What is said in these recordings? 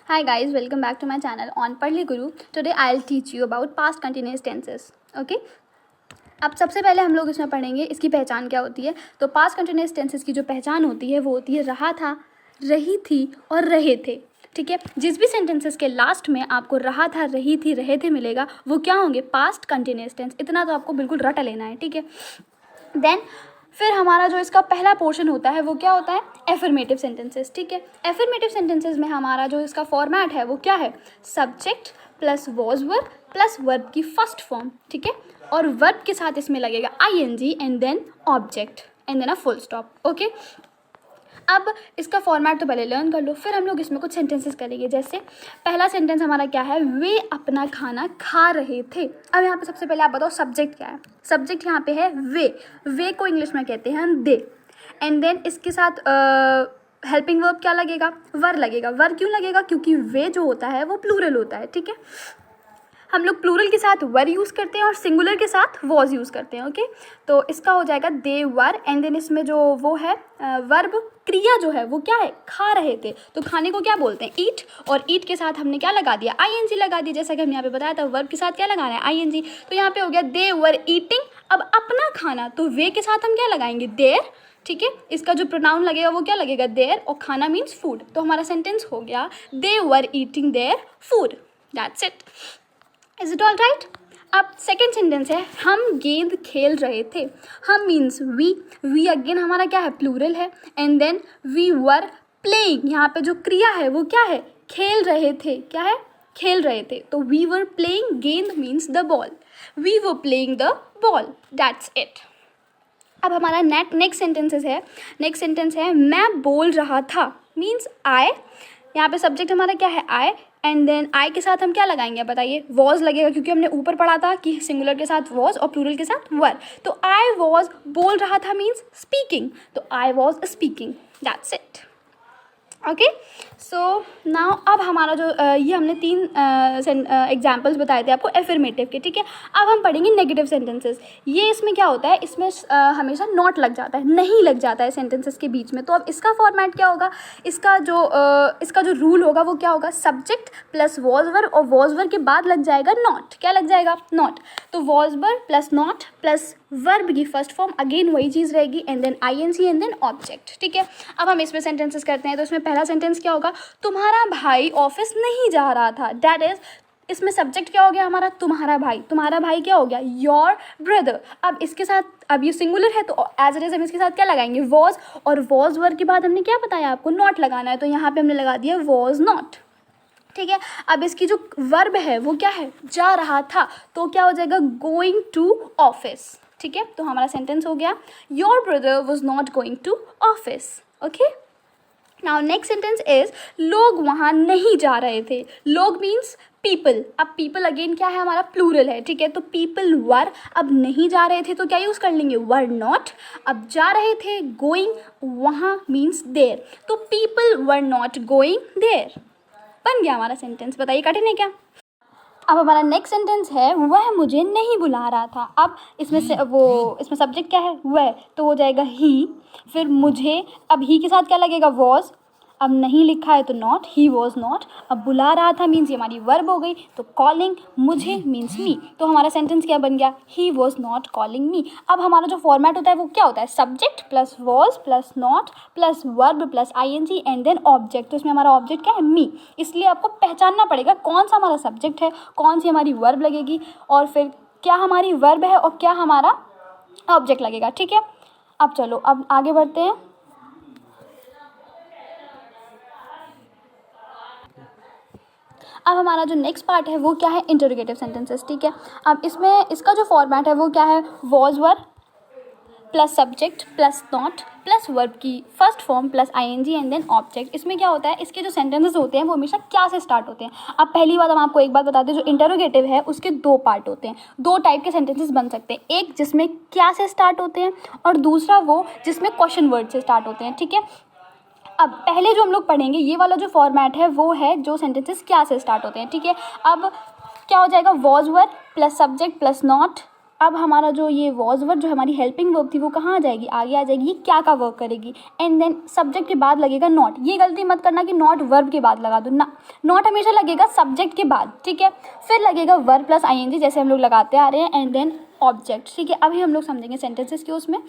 Hi guys, welcome back to my channel on Padli Guru. Today I'll teach you about past continuous tenses. Okay? अब सबसे पहले हम लोग इसमें पढ़ेंगे इसकी पहचान क्या होती है। तो पास्ट कंटिन्यूस टेंसेस की जो पहचान होती है वो होती है रहा था, रही थी और रहे थे। ठीक है, जिस भी सेंटेंसेस के लास्ट में आपको रहा था, रही थी, रहे थे मिलेगा वो क्या होंगे? Past continuous tense. इतना तो आपको बिल्कुल रट लेना है। ठीक है, देन फिर हमारा जो इसका पहला पोर्शन होता है वो क्या होता है? Affirmative sentences. ठीक है, एफर्मेटिव सेंटेंसेस में हमारा जो इसका फॉर्मेट है वो क्या है? Subject plus was verb plus verb की फर्स्ट फॉर्म। ठीक है, और वर्ब के साथ इसमें लगेगा ING and then object and then a full stop. Okay, अब इसका फॉर्मेट तो पहले लर्न कर लो, फिर हम लोग इसमें कुछ सेंटेंसेस करेंगे। जैसे पहला सेंटेंस हमारा क्या है? वे अपना खाना खा रहे थे। अब यहाँ पे सबसे पहले आप बताओ सब्जेक्ट क्या है? सब्जेक्ट यहाँ पे है वे। वे को इंग्लिश में कहते हैं दे। एंड देन इसके साथ हेल्पिंग वर्ब क्या लगेगा? वर लगेगा। वर क्यों लगेगा? क्योंकि वे जो होता है वो प्लूरल होता है। ठीक है, हम लोग प्लूरल के साथ वर यूज़ करते हैं और सिंगुलर के साथ वॉज यूज़ करते हैं। ओके, तो इसका हो जाएगा दे वर एंड देन इसमें जो वो है वर्ब क्रिया जो है वो क्या है? खा रहे थे। तो खाने को क्या बोलते हैं? ईट। और ईट के साथ हमने क्या लगा दिया? आईएनजी लगा दिया। जैसा कि हम यहाँ पे बताया था वर्ब के साथ क्या लगाना है? आईएनजी। तो यहाँ पे हो गया दे वर ईटिंग। अब अपना खाना, तो वे के साथ हम क्या लगाएंगे? देयर। ठीक है, इसका जो प्रोनाउन लगेगा वो क्या लगेगा? देयर। और खाना मीन्स फूड। तो हमारा सेंटेंस हो गया they were eating their food. That's it. Is it all right? अब सेकेंड सेंटेंस है हम गेंद खेल रहे थे। हम मीन्स वी अगेन हमारा क्या है? प्लूरल है। And then we were playing. यहाँ पे जो क्रिया है वो क्या है? खेल रहे थे। क्या है? खेल रहे थे। तो वी वर प्लेइंग गेंद means the ball. We were playing the ball. That's it. अब हमारा नेक्स्ट सेंटेंसेस है। नेक्स्ट सेंटेंस है मैं बोल रहा था मीन्स आई। यहाँ पे सब्जेक्ट हमारा क्या है? आई। एंड देन आई के साथ हम क्या लगाएंगे? बताइए। वॉज लगेगा, क्योंकि हमने ऊपर पढ़ा था कि सिंगुलर के साथ वॉज और प्लूरल के साथ वर। तो आई वॉज बोल रहा था मीन्स स्पीकिंग। तो I was speaking. That's it. Okay, so now अब हमारा जो ये हमने तीन एग्जाम्पल्स बताए थे आपको एफर्मेटिव के। ठीक है, अब हम पढ़ेंगे नेगेटिव सेंटेंसेस। ये इसमें क्या होता है? इसमें हमेशा नॉट लग जाता है, नहीं लग जाता है सेंटेंसेस के बीच में। तो अब इसका फॉर्मेट क्या होगा? इसका जो रूल होगा वो क्या होगा? सब्जेक्ट प्लस वॉज वर्ब और वॉज वर्ब के बाद लग जाएगा नॉट। क्या लग जाएगा? नॉट। तो was verb plus not plus verb की फर्स्ट फॉर्म अगेन वही चीज़ रहेगी and then ING and then object. ठीक है, अब हम इसमें सेंटेंसेस करते हैं। तो इसमें पहला सेंटेंस क्या होगा? तुम्हारा भाई ऑफिस नहीं जा रहा था। दैट इज, इसमें सब्जेक्ट क्या हो गया हमारा? तुम्हारा भाई। तुम्हारा भाई क्या हो गया? Your brother. अब इसके साथ, अब ये सिंगुलर है तो एज इट इज हम इसके साथ क्या लगाएंगे? वॉज। और वॉज वर्ब के बाद हमने क्या बताया आपको? नॉट लगाना है। तो यहाँ पे हमने लगा दिया वॉज नॉट। ठीक है, अब इसकी जो वर्ब है वो क्या है? जा रहा था। तो क्या हो जाएगा? Going to office. ठीक है, तो हमारा सेंटेंस हो गया your brother was not going to office. Okay, now next sentence is लोग वहाँ नहीं जा रहे थे। लोग मीन्स पीपल। अब पीपल अगेन क्या है? हमारा प्लूरल है। ठीक है, तो पीपल वर। अब नहीं जा रहे थे तो क्या यूज़ कर लेंगे? Were not. अब जा रहे थे गोइंग, वहाँ मीन्स देयर। तो people were not going there. बन गया हमारा सेंटेंस। बताइए कठिन है क्या? अब हमारा नेक्स्ट सेंटेंस है वह मुझे नहीं बुला रहा था। अब इसमें से इसमें सब्जेक्ट क्या है? वह। तो हो जाएगा ही। फिर मुझे, अब ही के साथ क्या लगेगा? वॉज। अब नहीं लिखा है तो नॉट, ही वॉज नॉट। अब बुला रहा था मीन्स ये हमारी वर्ब हो गई। तो कॉलिंग मुझे मीन्स मी। तो हमारा सेंटेंस क्या बन गया? He was not calling me. अब हमारा जो फॉर्मेट होता है वो क्या होता है? Subject plus was plus not plus verb plus ING and then object. तो इसमें हमारा ऑब्जेक्ट क्या है? मी। इसलिए आपको पहचानना पड़ेगा कौन सा हमारा सब्जेक्ट है, कौन सी हमारी वर्ब लगेगी और फिर क्या हमारी वर्ब है और क्या हमारा ऑब्जेक्ट लगेगा। ठीक है, अब चलो अब आगे बढ़ते हैं। अब हमारा जो नेक्स्ट पार्ट है वो क्या है? Interrogative sentences. ठीक है, अब इसमें इसका जो फॉर्मेट है वो क्या है? Was verb plus subject plus not plus verb की first form plus ING and then object. इसमें क्या होता है? इसके जो सेंटेंसेस होते हैं वो हमेशा क्या से स्टार्ट होते हैं। अब पहली बात हम आपको एक बात बता दें, जो इंटरोगेटिव है उसके दो पार्ट होते हैं। दो टाइप के सेंटेंसेस बन सकते हैं, एक जिसमें क्या से स्टार्ट होते हैं और दूसरा वो जिसमें क्वेश्चन वर्ड से स्टार्ट होते हैं। ठीक है, अब पहले जो हम लोग पढ़ेंगे ये वाला जो फॉर्मेट है वो है जो सेंटेंसेस क्या से स्टार्ट होते हैं। ठीक है, अब क्या हो जाएगा? Was verb plus subject plus not अब हमारा जो ये वॉज वर्ब जो हमारी हेल्पिंग वर्ब थी वो कहाँ आ जाएगी, आगे आ जाएगी, ये क्या का वर्क करेगी, एंड देन सब्जेक्ट के बाद लगेगा नॉट। ये गलती मत करना कि नॉट वर्ब के बाद लगा दो ना, नॉट हमेशा लगेगा सब्जेक्ट के बाद, ठीक है। फिर लगेगा वर्ब प्लस आईएनजी जैसे हम लोग लगाते आ रहे हैं, एंड देन ऑब्जेक्ट, ठीक है। अभी हम लोग समझेंगे सेंटेंसेस के उसमें।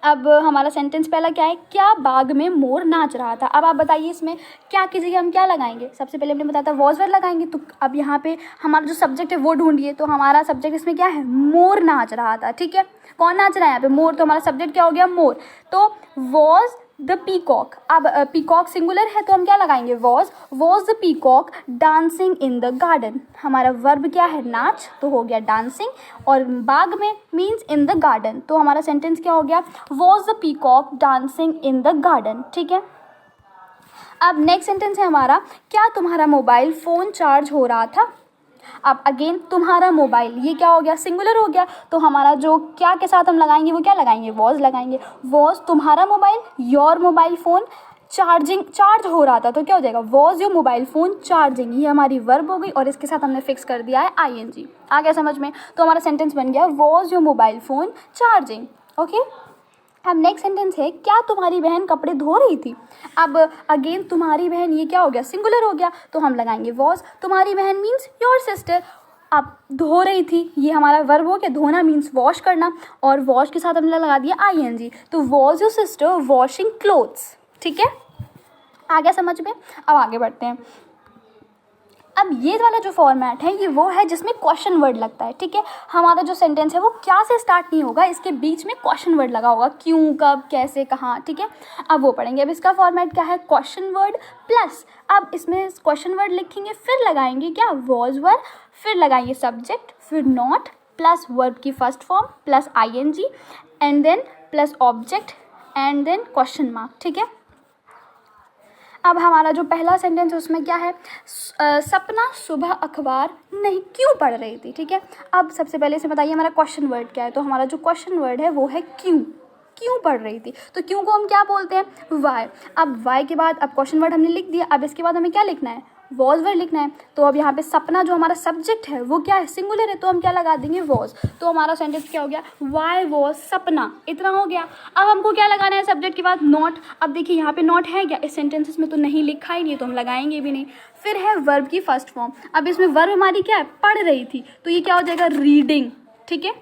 अब हमारा सेंटेंस पहला क्या है, क्या बाग में मोर नाच रहा था। अब आप बताइए इसमें क्या की जगह हम क्या लगाएंगे, सबसे पहले हमने बताया था वॉज वर्ब लगाएंगे। तो अब यहाँ पे हमारा जो सब्जेक्ट है वो ढूंढिए, तो हमारा सब्जेक्ट इसमें क्या है, मोर नाच रहा था, ठीक है। कौन नाच रहा है यहाँ पे, मोर, तो हमारा सब्जेक्ट क्या हो गया, मोर। तो वॉज द पीकॉक, अब पीकॉक सिंगुलर है तो हम क्या लगाएंगे, was the peacock dancing in the garden. हमारा वर्ब क्या है, नाच, तो हो गया डांसिंग, और बाग में मीन्स इन द गार्डन, तो हमारा सेंटेंस क्या हो गया, was the peacock dancing in the garden, ठीक है। अब नेक्स्ट सेंटेंस है हमारा, क्या तुम्हारा मोबाइल फ़ोन चार्ज हो रहा था। अब अगेन तुम्हारा मोबाइल, ये क्या हो गया, सिंगुलर हो गया, तो हमारा जो क्या के साथ हम लगाएंगे वो क्या लगाएंगे, वॉज लगाएंगे। वॉज तुम्हारा mobile, your mobile phone charge हो रहा था, तो क्या हो जाएगा, was your mobile phone charging. ये हमारी वर्ब हो गई और इसके साथ हमने फिक्स कर दिया है आईएनजी। आ गया समझ में, तो हमारा सेंटेंस बन गया was your mobile phone charging, okay. अब नेक्स्ट सेंटेंस है, क्या तुम्हारी बहन कपड़े धो रही थी। अब अगेन तुम्हारी बहन, ये क्या हो गया, सिंगुलर हो गया, तो हम लगाएंगे वॉज। तुम्हारी बहन मीन्स योर सिस्टर। अब धो रही थी, ये हमारा वर्ब हो गया, धोना मीन्स वॉश करना, और वॉश के साथ हमने लगा दिया आईएनजी, तो was your sister washing clothes, ठीक है। आ गया समझ में। अब आगे बढ़ते हैं। अब ये वाला जो फॉर्मेट है ये वो है जिसमें क्वेश्चन वर्ड लगता है, ठीक है। हमारा जो सेंटेंस है वो क्या से स्टार्ट नहीं होगा, इसके बीच में क्वेश्चन वर्ड लगा होगा, क्यों, कब, कैसे, कहाँ, ठीक है। अब वो पढ़ेंगे। अब इसका फॉर्मेट क्या है, क्वेश्चन वर्ड प्लस, अब इसमें क्वेश्चन वर्ड लिखेंगे, फिर लगाएंगे क्या, वॉज वर्ब, फिर लगाएंगे सब्जेक्ट, फिर नॉट, प्लस वर्ब की first form, plus ING, and then plus object, and then question mark, ठीक है। अब हमारा जो पहला सेंटेंस है उसमें क्या है, सपना सुबह अखबार नहीं क्यों पढ़ रही थी, ठीक है। अब सबसे पहले इसे बताइए हमारा क्वेश्चन वर्ड क्या है, तो हमारा जो क्वेश्चन वर्ड है वो है क्यों पढ़ रही थी। तो क्यों को हम क्या बोलते हैं, वाई। अब वाई के बाद अब क्वेश्चन वर्ड हमने लिख दिया, अब इसके बाद हमें क्या लिखना है, वॉज वर्ड लिखना है। तो अब यहाँ पे सपना जो हमारा सब्जेक्ट है वो क्या है, सिंगुलर है, तो हम क्या लगा देंगे, वॉज। तो हमारा सेंटेंस क्या हो गया, वाई वॉज सपना, इतना हो गया। अब हमको क्या लगाना है सब्जेक्ट के बाद, नॉट। अब देखिए यहाँ पे नॉट है क्या, इस सेंटेंसेस में तो नहीं लिखा ही नहीं, तो हम लगाएंगे भी नहीं। फिर है वर्ब की फर्स्ट फॉर्म, अब इसमें वर्ब हमारी क्या है, पढ़ रही थी, तो ये क्या हो जाएगा, रीडिंग, ठीक है।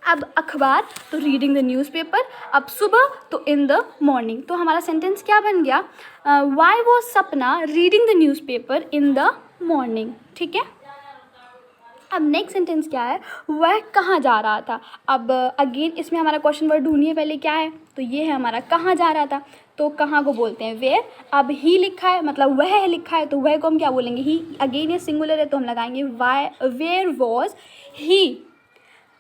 अब अखबार तो रीडिंग द न्यूज़पेपर, अब सुबह तो इन द मॉर्निंग, तो हमारा सेंटेंस क्या बन गया, वाई वॉज सपना reading the newspaper in the morning, ठीक है। अब नेक्स्ट सेंटेंस क्या है, वह कहाँ जा रहा था। अब अगेन इसमें हमारा क्वेश्चन वर्ड ढूंढिए पहले क्या है, तो ये है हमारा कहाँ जा रहा था, तो कहाँ को बोलते हैं, वेयर। अब ही लिखा है मतलब वह लिखा है, तो वह को हम क्या बोलेंगे, ही। अगेन ये सिंगुलर है तो हम लगाएंगे वाई, वेयर वॉज ही।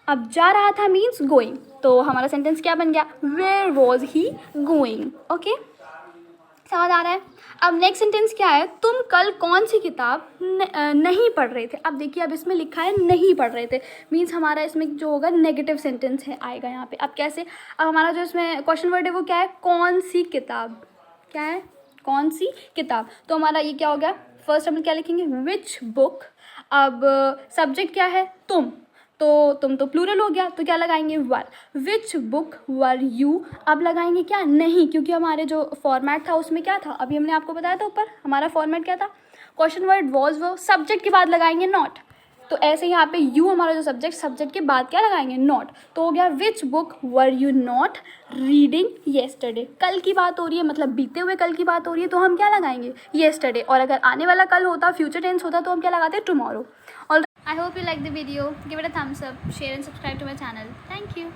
अब जा रहा था मीन्स गोइंग, तो हमारा सेंटेंस क्या बन गया, where was he going, okay, समझ आ रहा है। अब नेक्स्ट सेंटेंस क्या है, तुम कल कौन सी किताब नहीं पढ़ रहे थे। अब देखिए अब इसमें लिखा है नहीं पढ़ रहे थे, मीन्स हमारा इसमें जो होगा नेगेटिव सेंटेंस है आएगा यहाँ पे। अब कैसे, अब हमारा जो इसमें क्वेश्चन वर्ड है वो क्या है, कौन सी किताब, क्या है, कौन सी किताब, तो हमारा ये क्या हो गया, फर्स्ट हम क्या लिखेंगे, विच बुक। अब सब्जेक्ट क्या है, तुम, तो तुम तो प्लूरल हो गया, तो क्या लगाएंगे, वर। Which book were you. अब लगाएंगे क्या, नहीं, क्योंकि हमारे जो फॉर्मेट था उसमें क्या था, अभी हमने आपको बताया था ऊपर हमारा फॉर्मेट क्या था, क्वेश्चन वर्ड वॉज वो, सब्जेक्ट के बाद लगाएंगे नॉट, तो ऐसे यहाँ पे यू हमारा जो सब्जेक्ट के बाद क्या लगाएंगे, नॉट, तो हो गया which book were you not reading yesterday. कल की बात हो रही है, मतलब बीते हुए कल की बात हो रही है, तो हम क्या लगाएंगे, येस्टरडे, और अगर आने वाला कल होता, फ्यूचर टेंस होता, तो हम क्या लगाते, tomorrow. I hope you like the video. Give it a thumbs up, share and subscribe to my channel. Thank you.